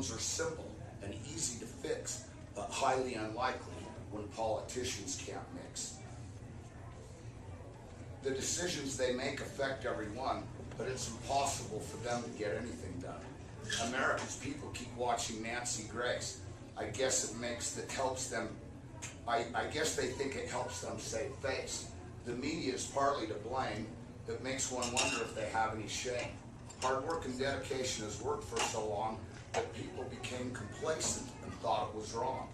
Are simple and easy to fix, but highly unlikely when politicians can't mix. The decisions they make affect everyone, but it's impossible for them to get anything done. America's people keep watching Nancy Grace. I guess they think it helps them save face. The media is partly to blame. It makes one wonder if they have any shame. Hard work and dedication has worked for so long that people became complacent and thought it was wrong.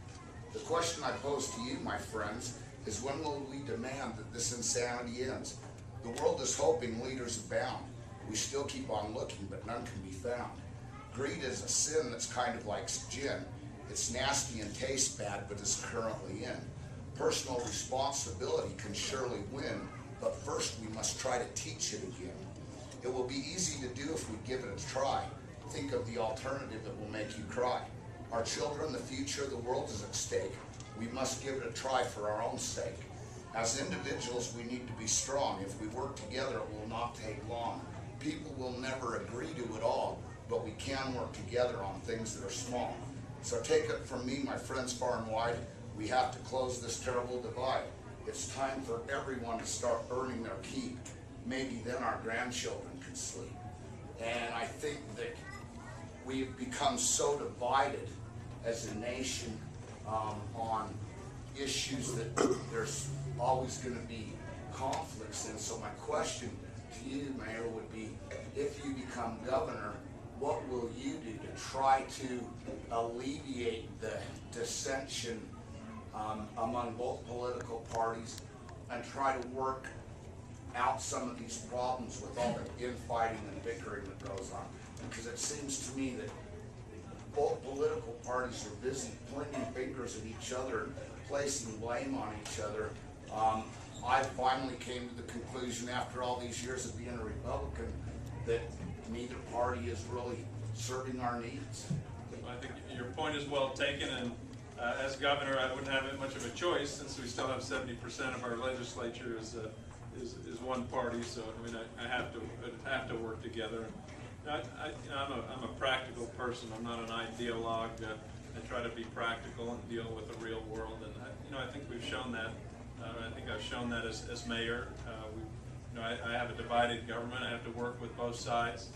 The question I pose to you, my friends, is when will we demand that this insanity ends? The world is hoping leaders abound. We still keep on looking, but none can be found. Greed is a sin that's kind of like gin. It's nasty and tastes bad, but is currently in. Personal responsibility can surely win, but first we must try to teach it again. It will be easy to do if we give it a try. Think of the alternative that will make you cry. Our children, the future of the world is at stake. We must give it a try for our own sake. As individuals, we need to be strong. If we work together, it will not take long. People will never agree to it all, but we can work together on things that are small. So take it from me, my friends far and wide, we have to close this terrible divide. It's time for everyone to start earning their keep. Maybe then our grandchildren can sleep. And I think that we've become so divided as a nation on issues that there's always going to be conflicts in. So my question to you, Mayor, would be, if you become governor, what will you do to try to alleviate the dissension among both political parties and try to work out some of these problems with all the infighting and bickering that goes on? Because it seems to me that both political parties are busy pointing fingers at each other and placing blame on each other. I finally came to the conclusion after all these years of being a Republican that neither party is really serving our needs. I think your point is well taken, and as governor I wouldn't have much of a choice since we still have 70% of our legislature is one party, so I mean I have to work together. I'm a practical person. I'm not an ideologue. I try to be practical and deal with the real world, and I think we've shown that. I think I've shown that as mayor. I have a divided government. I have to work with both sides.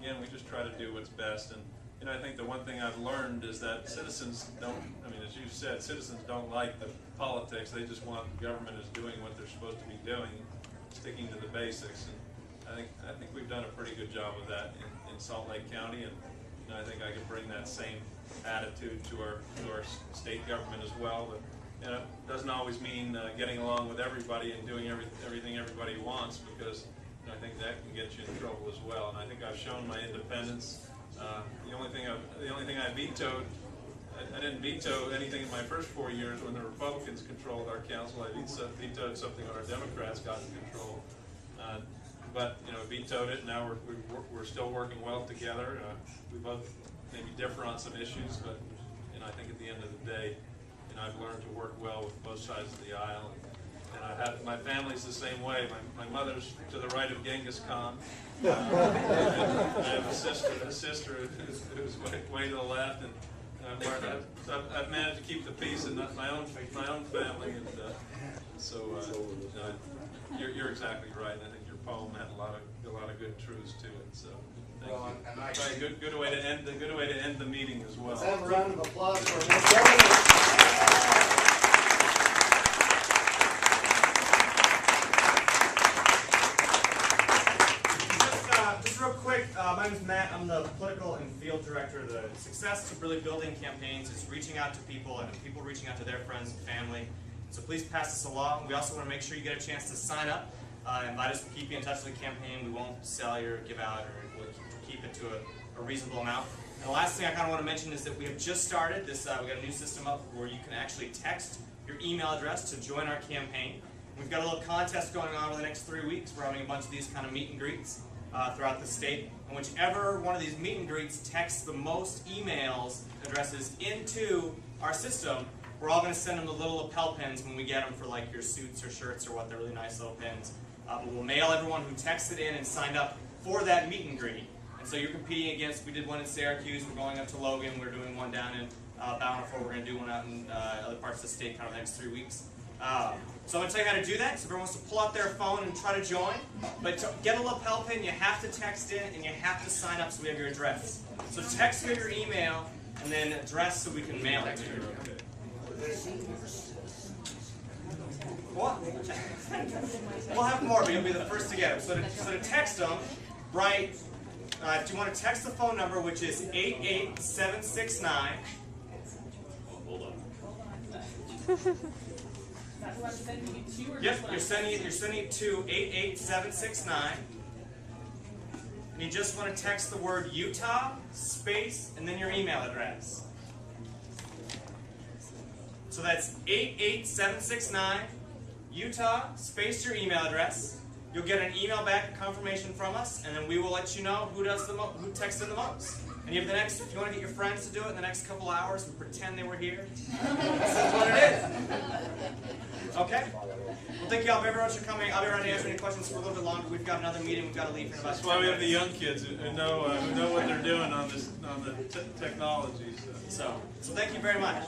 Again, we just try to do what's best, and I think the one thing I've learned is that citizens don't. I mean, as you said, citizens don't like the politics. They just want the government is doing what they're supposed to be doing, sticking to the basics. And I think we've done a pretty good job of that in Salt Lake County, and I think I could bring that same attitude to our state government as well. But it doesn't always mean getting along with everybody and doing everything everybody wants, because I think that can get you in trouble as well. And I think I've shown my independence. The only thing I vetoed, I didn't veto anything in my first 4 years when the Republicans controlled our council. I vetoed something when our Democrats got in control. But vetoed it. Now we're still working well together. We both maybe differ on some issues, but I think at the end of the day, I've learned to work well with both sides of the aisle. And I have my family's the same way. My mother's to the right of Genghis Khan. I have a sister who's way to the left, and I've managed to keep the peace in my own family. And so you're exactly right. I think your poem had a lot of good truths to it. So thank you. Good way to end the meeting as well. Let's have a round of applause for Mr. Governor. Just real quick, my name is Matt. I'm the political and field director. The success of really building campaigns is reaching out to people and people reaching out to their friends and family. So please pass this along. We also want to make sure you get a chance to sign up. Invite us to keep you in touch with the campaign. We won't sell you or give out, or we'll keep it to a reasonable amount. And the last thing I kind of want to mention is that we have just started this. We got a new system up where you can actually text your email address to join our campaign. We've got a little contest going on over the next 3 weeks. We're having a bunch of these kind of meet and greets throughout the state. And whichever one of these meet and greets texts the most emails addresses into our system, we're all going to send them the little lapel pins when we get them for like your suits or shirts or what. They're really nice little pins. But we'll mail everyone who texted in and signed up for that meet and greet. And so you're competing against, we did one in Syracuse, we're going up to Logan, we're doing one down in Bountiful, we're going to do one out in other parts of the state kind of the next 3 weeks. So I'm going to tell you how to do that. So everyone wants to pull out their phone and try to join. But to get a lapel pin, you have to text in and you have to sign up so we have your address. So text me your email and then address so we can mail it to you. What? We'll have more, but you'll be the first to get it. So to text them, write, do you want to text the phone number, which is 88769. Hold on. That's what I'm sending it to, or Yep, just what you're sending it to 88769. And you just want to text the word Utah, space, and then your email address. So that's 88769, Utah, space your email address. You'll get an email back, a confirmation from us, and then we will let you know who texted the most. And you have if you want to get your friends to do it in the next couple hours and pretend they were here, this is what it is. Okay? Well, thank you all very much for coming. I'll be around to answer any questions for a little bit longer. We've got another meeting. We've got to leave in about 10 minutes. That's why we have the young kids who know what they're doing on the technology. So thank you very much.